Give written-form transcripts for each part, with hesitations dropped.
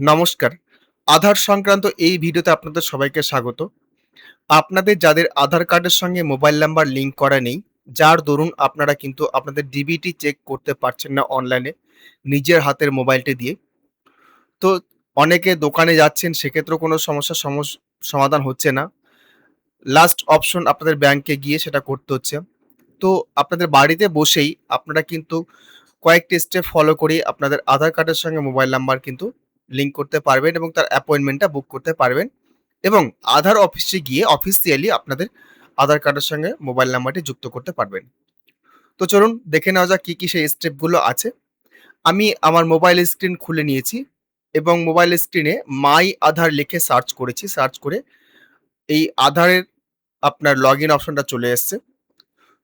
নমস্কার। আধার সংক্রান্ত এই ভিডিওতে আপনাদের সবাইকে স্বাগত। আপনাদের যাদের আধার কার্ডের সঙ্গে মোবাইল নাম্বার লিঙ্ক করা নেই, যার দরুন আপনারা কিন্তু আপনাদের ডিবিটি চেক করতে পারছেন না অনলাইনে নিজের হাতের মোবাইলটি দিয়ে। তো অনেকে দোকানে যাচ্ছেন সেক্ষেত্রেও কোনো সমস্যার সমাধান হচ্ছে না। লাস্ট অপশন আপনাদের ব্যাংকে গিয়ে সেটা করতে হচ্ছে। তো আপনাদের বাড়িতে বসেই আপনারা কিন্তু কয়েকটি স্টেপ ফলো করেই আপনাদের আধার কার্ডের সঙ্গে মোবাইল নাম্বার কিন্তু লিঙ্ক করতে পারবেন এবং তার অ্যাপয়েন্টমেন্টটা বুক করতে পারবেন এবং আধার অফিসে গিয়ে অফিসিয়ালি আপনাদের আধার কার্ডের সঙ্গে মোবাইল নাম্বারটি যুক্ত করতে পারবেন। তো চলুন দেখে নেওয়া যাক কি সেই স্টেপগুলো আছে। আমি আমার মোবাইল স্ক্রিন খুলে নিয়েছি এবং মোবাইল স্ক্রিনে মাই আধার লিখে সার্চ করেছি। সার্চ করে এই আধারের আপনার লগইন অপশনটা চলে এসছে।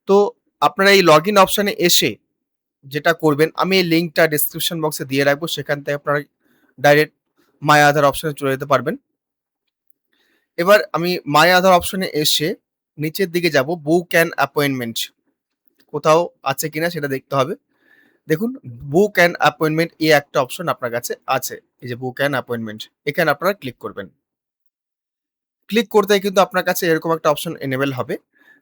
তো আপনারা এই লগইন অপশনে এসে যেটা করবেন, আমি এই লিঙ্কটা ডেসক্রিপশন বক্সে দিয়ে রাখবো। সেখান থেকে আপনারা ডাইরেক্ট মাই আধার অপশনে চলে যেতে পারবেন। এবার আমি মাই আধার অপশনে এসে নিচের দিকে যাব, বুক অ্যান অ্যাপয়েন্টমেন্ট কোথাও আছে কিনা সেটা দেখতে হবে। দেখুন, বুক অ্যান অ্যাপয়েন্টমেন্ট এই একটা অপশন আপনার কাছে আছে। এই যে বুক অ্যান অ্যাপয়েন্টমেন্ট, এখানে আপনারা ক্লিক করবেন। ক্লিক করতেই কিন্তু আপনার কাছে এরকম একটা অপশন এনেবল হবে।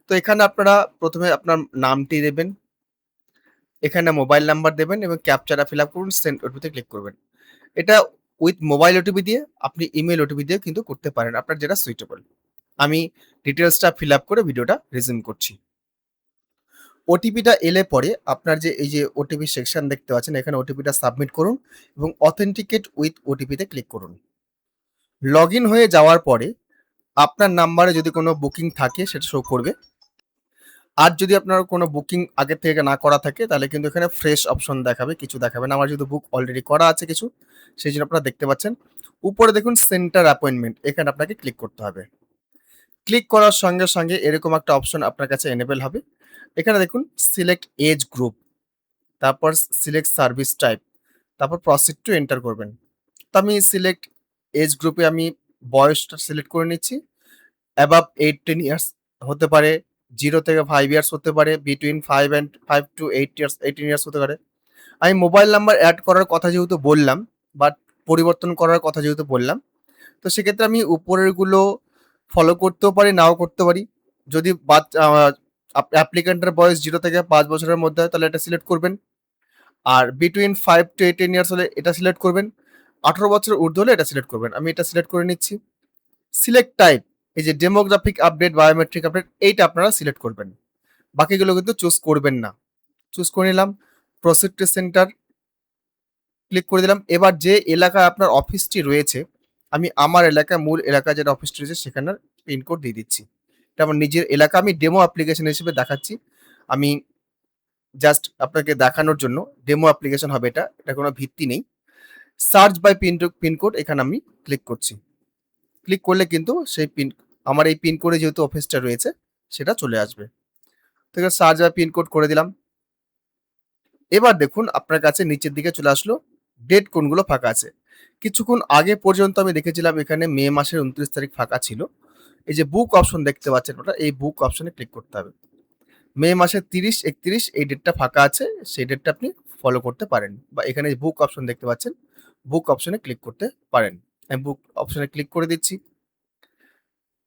তো এখানে আপনারা প্রথমে আপনার নামটি দেবেন, এখানে মোবাইল নাম্বার দেবেন এবং ক্যাপচাটা ফিল আপ করুন, সেন্ড ওটিপিতে ক্লিক করবেন। এটা উইথ মোবাইল ওটিপি দিয়ে আপনি ইমেইল ওটিপি দিয়েও কিন্তু করতে পারেন, আপনার যেটা সুইটেবল। আমি ডিটেইলসটা ফিল আপ করে ভিডিওটা রিজিউম করছি। ওটিপিটা এলে পরে আপনার যে এই যে ওটিপি সেকশন দেখতে পাচ্ছেন, এখানে ওটিপিটা সাবমিট করুন এবং অথেন্টিকেট উইথ ওটিপিতে ক্লিক করুন। লগইন হয়ে যাওয়ার পরে আপনার নাম্বারে যদি কোনো বুকিং থাকে সেটা শো করবে। আর যদি আপনার কোনো বুকিং আগে থেকে না করা থাকে তাহলে কিন্তু এখানে ফ্রেশ অপশন দেখাবে, কিছু দেখাবে না। আমার যেহেতু বুক অলরেডি করা আছে কিছু, সেই জন্য আপনারা দেখতে পাচ্ছেন। উপরে দেখুন সেন্টার অ্যাপয়েন্টমেন্ট, এখানে আপনাকে ক্লিক করতে হবে। ক্লিক করার সঙ্গে সঙ্গে এরকম একটা অপশন আপনার কাছে এনেবল হবে। এখানে দেখুন সিলেক্ট এজ গ্রুপ, তারপর সিলেক্ট সার্ভিস টাইপ, তারপর প্রসিড টু এন্টার করবেন। তো আমি সিলেক্ট এজ গ্রুপে আমি বয়সটা সিলেক্ট করে নিচ্ছি। অ্যাবাভ 18 ইয়ার্স হতে পারে, 0 থেকে 5 ইয়ার্স হতে পারে, বিটুইন 5 টু 8 ইয়ার্স 18 ইয়ার্স হতে পারে। আমি মোবাইল নাম্বার এড করার কথা যেহেতু বললাম, বাট পরিবর্তন করার কথা যেহেতু বললাম, তো সেক্ষেত্রে আমি উপরেরগুলো ফলো করতেও পারি, নাও করতে পারি। যদি অ্যাপ্লিক্যান্টের বয়স 0 থেকে 5 বছরের মধ্যে হয় তাহলে এটা সিলেক্ট করবেন। আর বিটুইন 5 টু 18 ইয়ার্স হলে এটা সিলেক্ট করবেন। 18 বছরের ঊর্ধ্বে হলে এটা সিলেক্ট করবেন। আমি এটা সিলেক্ট করে নিচ্ছি। সিলেক্ট টাইপ, এই যে ডেমোগ্রাফিক আপডেট, বায়োমেট্রিক আপডেট, এইটা আপনারা সিলেক্ট করবেন। বাকিগুলো কিন্তু চুজ করবেন না। চুজ করে নিলাম। প্রসিড টু সেন্টার ক্লিক করে দিলাম। এবার যে এলাকায় আপনার অফিসটি রয়েছে, আমি আমার এলাকায় মূল এলাকায় যেটা অফিসটি রয়েছে সেখানের পিনকোড দিয়ে দিচ্ছি। এটা আমার নিজের এলাকা, আমি ডেমো অ্যাপ্লিকেশন হিসেবে দেখাচ্ছি। আমি জাস্ট আপনাকে দেখানোর জন্য ডেমো অ্যাপ্লিকেশন হবে এটা, এটা কোনো ভিত্তি নেই। সার্চ বাই পিনকোড এখানে আমি ক্লিক করছি। ক্লিক করলে কিন্তু সেই আমার এই পিনকোডে যেহেতু অফিসটা রয়েছে সেটা চলে আসবে। তো এখানে সার্চ বাই পিনকোড করে দিলাম। এবার দেখুন আপনার কাছে নিচের দিকে চলে আসলো ডেট কোনগুলো ফাঁকা আছে। কিছুক্ষণ আগে পর্যন্ত আমি দেখেছিলাম এখানে মে মাসের 29 তারিখ ফাঁকা ছিল। এই যে বুক অপশন দেখতে পাচ্ছেন ওটা, এই বুক অপশনে ক্লিক করতে হবে। মে মাসের 30, 31 এই ডেটটা ফাঁকা আছে, সেই ডেটটা আপনি ফলো করতে পারেন বা এখানে বুক অপশন দেখতে পাচ্ছেন, বুক অপশনে ক্লিক করতে পারেন। আমি বুক অপশনে ক্লিক করে দিচ্ছি।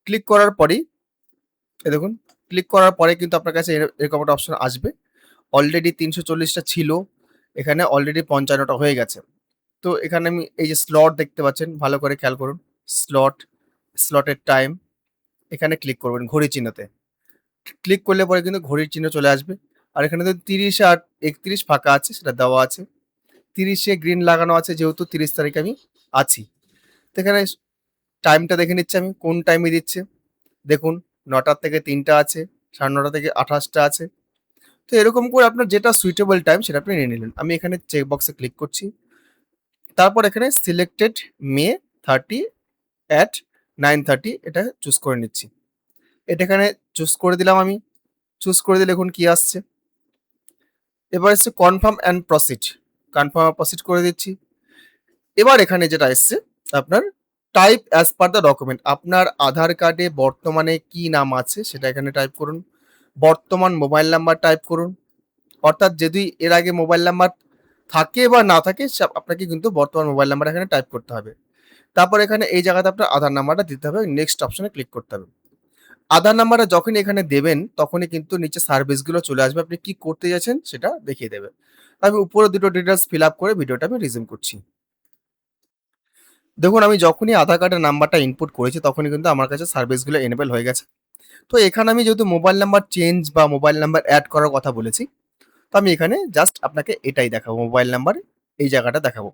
ক্লিক করার পরেই এই দেখুন, ক্লিক করার পরে কিন্তু আপনার কাছে এরকম একটা অপশন আসবে। অলরেডি 340টা ছিল, এখানে অলরেডি 55টা হয়ে গেছে। তো এখানে আমি এই যে স্লট দেখতে পাচ্ছেন, ভালো করে খেয়াল করুন। স্লট, স্লটের টাইম, এখানে ক্লিক করবেন ঘড়ি চিহ্নতে। ক্লিক করলে পরে কিন্তু ঘড়ির চিহ্ন চলে আসবে। আর এখানে তো 30 আর 31 ফাঁকা আছে, সেটা দেওয়া আছে। 30-এ গ্রিন লাগানো আছে যেহেতু 30 তারিখে আমি আছি। তো এখানে টাইমটা দেখে নিচ্ছি আমি কোন টাইমে দিচ্ছে। দেখুন 9টা থেকে 3টা আছে, 9:30 থেকে 28টা আছে। তো এরকম করে আপনার যেটা সুইটেবল টাইম সেটা আপনি নিয়ে নিলেন। আমি এখানে চেক বক্সে ক্লিক করছি। তারপর এখানে সিলেক্টেড মে 30 at 9:30 এটা চুজ করে নিচ্ছি। এটা এখানে চুজ করে দিলাম আমি। চুজ করে দিলে দেখুন কি আসছে। এবার এসছে কনফার্ম অ্যান্ড প্রসিড। কনফার্ম আর প্রসিড করে দিচ্ছি। এবার এখানে যেটা এসছে আপনার type as per the document. আপনার আধার কার্ডে বর্তমানে কি নাম আছে সেটা এখানে টাইপ করুন। বর্তমান মোবাইল নাম্বার টাইপ করুন। অর্থাৎ যদি এর আগে মোবাইল নাম্বার থাকে বা না থাকে আপনাকে কিন্তু বর্তমান মোবাইল নাম্বার এখানে টাইপ করতে হবে। তারপর এখানে এই জায়গাতে আপনার আধার নাম্বারটা দিতে হবে। নেক্সট অপশনে ক্লিক করতে হবে। আধার নাম্বারটা যখনই এখানে দেবেন, তখনই কিন্তু নিচে সার্ভিসগুলো চলে আসবে। আপনি কি করতে যাচ্ছেন সেটা দেখিয়ে দেবে। আমি উপরে দুটো ডিটেইলস ফিল আপ করে ভিডিওটা আমি রিজিউম করছি। দেখুন আমি যখনই আধার কার্ডের নাম্বারটা ইনপুট করেছি, তখনই কিন্তু আমার কাছে সার্ভিসগুলো এনেবল হয়ে গেছে। তো এখানে আমি যেহেতু মোবাইল নাম্বার চেঞ্জ বা মোবাইল নাম্বার এড করার কথা বলেছি, তো আমি এখানে জাস্ট আপনাকে এটাই দেখাবো। মোবাইল নাম্বার এই জায়গাটা দেখাবো।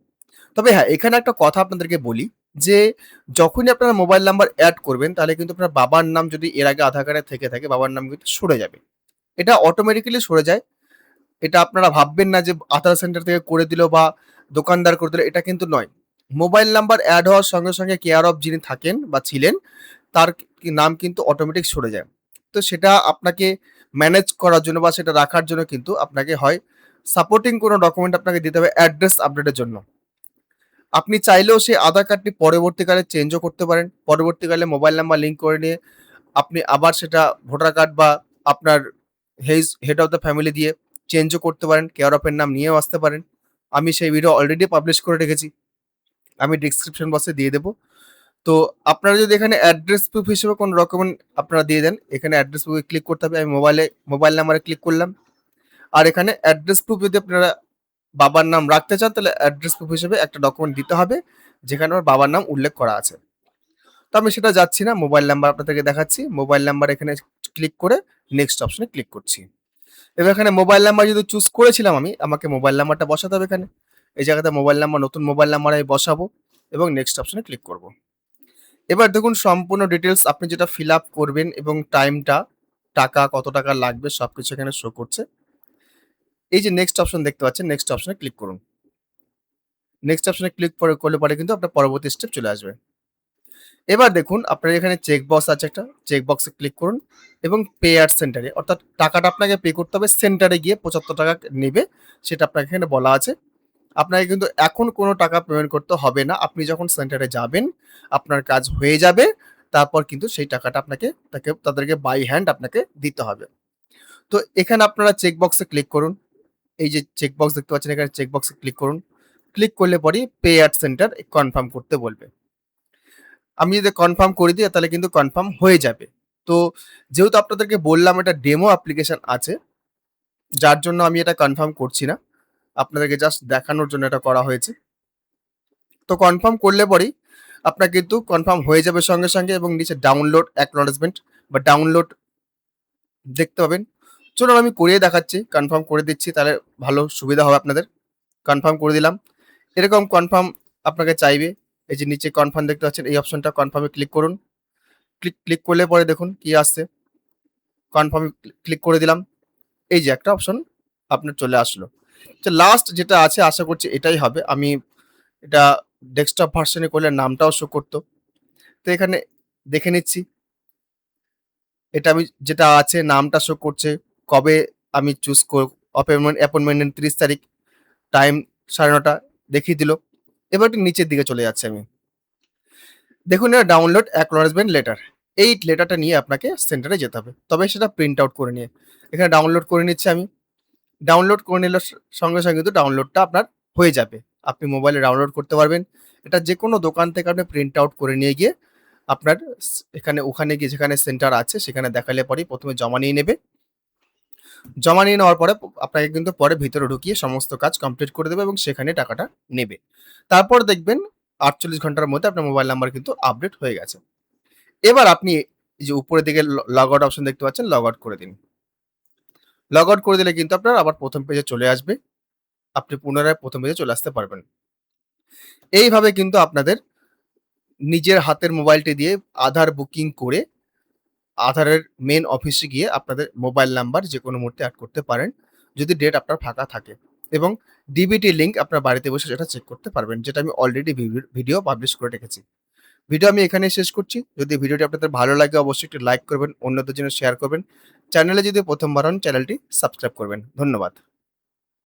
তবে হ্যাঁ, এখানে একটা কথা আপনাদেরকে বলি যে, যখনই আপনারা মোবাইল নাম্বার এড করবেন, তাহলে কিন্তু আপনার বাবার নাম যদি এর আগে আধার কার্ডে থেকে থাকে, বাবার নাম কিন্তু সরে যাবে। এটা অটোমেটিক্যালি সরে যায়। এটা আপনারা ভাববেন না যে আধার সেন্টার থেকে করে দিল বা দোকানদার করে দিল, এটা কিন্তু নয়। মোবাইল নাম্বার এড হওয়ার সঙ্গে, সঙ্গে কেয়ার অফ যিনি থাকেন বা ছিলেন, তার নাম কিন্তু অটোমেটিক সরে যায়। তো সেটা আপনাকে ম্যানেজ করার জন্য বা সেটা রাখার জন্য কিন্তু আপনাকে হয় সাপোর্টিং কোনো ডকুমেন্ট আপনাকে দিতে হবে অ্যাড্রেস আপডেটের জন্য। আপনি চাইলেও সেই আধার কার্ডটি পরবর্তীকালে চেঞ্জও করতে পারেন। পরবর্তীকালে মোবাইল নাম্বার লিঙ্ক করে নিয়ে আপনি আবার সেটা ভোটার কার্ড বা আপনার হেড অফ দ্য ফ্যামিলি দিয়ে চেঞ্জও করতে পারেন। কেয়ার অফ এর নাম নিয়েও আসতে পারেন। আমি সেই ভিডিও অলরেডি পাবলিশ করে রেখেছি। আমি ডেসক্রিপশন বক্সে দিয়ে দেব। তো আপনারা যদি এখানে অ্যাড্রেস প্রুফ হিসেবে কোনো ডকুমেন্ট আপনারা দিয়ে দেন, এখানে অ্যাড্রেস প্রুফে ক্লিক করতে হবে। আমি মোবাইল নাম্বারে ক্লিক করলাম। আর এখানে অ্যাড্রেস প্রুফ যদি আপনারা বাবার নাম রাখতে চান, তাহলে অ্যাড্রেস প্রুফ হিসেবে একটা ডকুমেন্ট দিতে হবে, যেখানে আমার বাবার নাম উল্লেখ করা আছে। তো আমি সেটা যাচ্ছি না, মোবাইল নাম্বার আপনাদেরকে দেখাচ্ছি। মোবাইল নাম্বার এখানে ক্লিক করে নেক্সট অপশনে ক্লিক করছি। এবার এখানে মোবাইল নাম্বার যদি চুজ করেছিলাম আমি, আমাকে মোবাইল নাম্বারটা বসাতে হবে এখানে। এই জায়গাতে মোবাইল নাম্বার, নতুন মোবাইল নাম্বার আমি বসাবো এবং নেক্সট অপশনে ক্লিক করব। এবার দেখুন সম্পূর্ণ ডিটেইলস আপনি যেটা ফিল আপ করবেন এবং টাইমটা, টাকা কত টাকা লাগবে সবকিছু এখানে শো করছে। এই যে নেক্সট অপশন দেখতে পাচ্ছেন, নেক্সট অপশনে ক্লিক করুন। নেক্সট অপশনে ক্লিক করলে পরে কিন্তু আপনার পরবর্তী স্টেপ চলে আসবে। এবার দেখুন আপনার এখানে চেক বক্স আছে একটা, চেক বক্সে ক্লিক করুন এবং পে অ্যাট সেন্টারে, অর্থাৎ টাকাটা আপনাকে পে করতে হবে সেন্টারে গিয়ে ৭৫ টাকা নেবে, সেটা আপনাকে এখানে বলা আছে। আপনাকে কিন্তু এখন কোনো টাকা পেমেন্ট করতে হবে না। আপনি যখন সেন্টারে যাবেন, আপনার কাজ হয়ে যাবে, তারপর কিন্তু সেই টাকাটা তাদেরকে বাই হ্যান্ড আপনাকে দিতে হবে। তো এখানে আপনারা চেক বক্সে ক্লিক করুন। এই যে চেক বক্স দেখতে পাচ্ছেন, এখানে চেক বক্সে ক্লিক করুন। ক্লিক করলে পরেই পে অ্যাট সেন্টার কনফার্ম করতে বলবে। আমি যদি কনফার্ম করে দিই, তাহলে কিন্তু কনফার্ম হয়ে যাবে। তো যেহেতু আপনাদেরকে বললাম এটা ডেমো অ্যাপ্লিকেশন আছে, যার জন্য আমি এটা কনফার্ম করছি না। আপনাদেরকে জাস্ট দেখানোর জন্য এটা করা হয়েছে। তো কনফার্ম করলে পরেই আপনার কিন্তু কনফার্ম হয়ে যাবে সঙ্গে, সঙ্গে এবং নিচে ডাউনলোড অ্যাকনলেজমেন্ট বা ডাউনলোড দেখতে পাবেন। চলুন আমি করিয়ে দেখাচ্ছি, কনফার্ম করে দিচ্ছি, তাহলে ভালো সুবিধা হবে আপনাদের। কনফার্ম করে দিলাম। এরকম কনফার্ম আপনাকে চাইবে। এই যে নিচে কনফার্ম দেখতে পাচ্ছেন, এই অপশনটা কনফার্মে ক্লিক করুন। ক্লিক করলে পরে দেখুন কি আসছে। কনফার্মে ক্লিক করে দিলাম। এই যে একটা অপশন আপনার চলে আসলো। তো লাস্ট যেটা আছে আশা করছি এটাই হবে। আমি এটা ডেস্কটপ ভার্সনে করলে নামটাও শো করতো। তো এখানে দেখে নিচ্ছি। এটা আমি যেটা আছে নামটা শো করছে। কবে আমি চুজ অ্যাপয়েন্টমেন্ট ৩০ তারিখ, টাইম ৯:৩০ দেখিয়ে দিল। এবার একটু নিচের দিকে চলে যাচ্ছি আমি। দেখুন এটা ডাউনলোড অ্যাকনলেজমেন্ট লেটার। এই লেটারটা নিয়ে আপনাকে সেন্টারে যেতে হবে। তবে সেটা প্রিন্ট আউট করে নিয়ে। এখানে ডাউনলোড করে নিচ্ছি আমি। ডাউনলোড করে নিলে সঙ্গে, সঙ্গে কিন্তু ডাউনলোডটা আপনার হয়ে যাবে। আপনি মোবাইলে ডাউনলোড করতে পারবেন। এটা যেকোনো দোকান থেকে আপনি প্রিন্ট আউট করে নিয়ে গিয়ে আপনার ওখানে গিয়ে যেখানে সেন্টার আছে সেখানে দেখালে পরেই ১ম এ জমা নিয়ে নেবে। জমা নিয়ে নেওয়ার পরে আপনাকে কিন্তু পরে ভিতরে ঢুকিয়ে সমস্ত কাজ কমপ্লিট করে দেবে এবং সেখানে টাকাটা নেবে। তারপর দেখবেন ৪৮ ঘন্টার মধ্যে আপনার মোবাইল নাম্বার কিন্তু আপডেট হয়ে গেছে। এবার আপনি এই যে উপরের দিকে লগ আউট অপশন দেখতে পাচ্ছেন, লগ আউট করে দিন। লগ আউট করে দিলে কিন্তু আপনার আবার ১ম পেজে চলে আসবে। আপনি পুনরায় ১ম পেজে চলে আসতে পারবেন। এইভাবে কিন্তু আপনাদের নিজের হাতের মোবাইলটি দিয়ে আধার বুকিং করে আধারের মেইন অফিসে গিয়ে আপনাদের মোবাইল নাম্বার যেকোনো মুহূর্তে এড করতে পারেন, যদি ডেট আপনার ফাঁকা থাকে এবং ডিবিটি লিঙ্ক আপনার বাড়িতে বসে সেটা চেক করতে পারবেন, যেটা আমি অলরেডি ভিডিও পাবলিশ করে রেখেছি। ভিডিও আমি এখানেই শেষ করছি। যদি ভিডিওটি আপনাদের ভালো লাগে অবশ্যই একটি লাইক করবেন, অন্যদের জন্য শেয়ার করবেন। চ্যানেলে যদি ১ম বার হন চ্যানেলটি সাবস্ক্রাইব করবেন। ধন্যবাদ।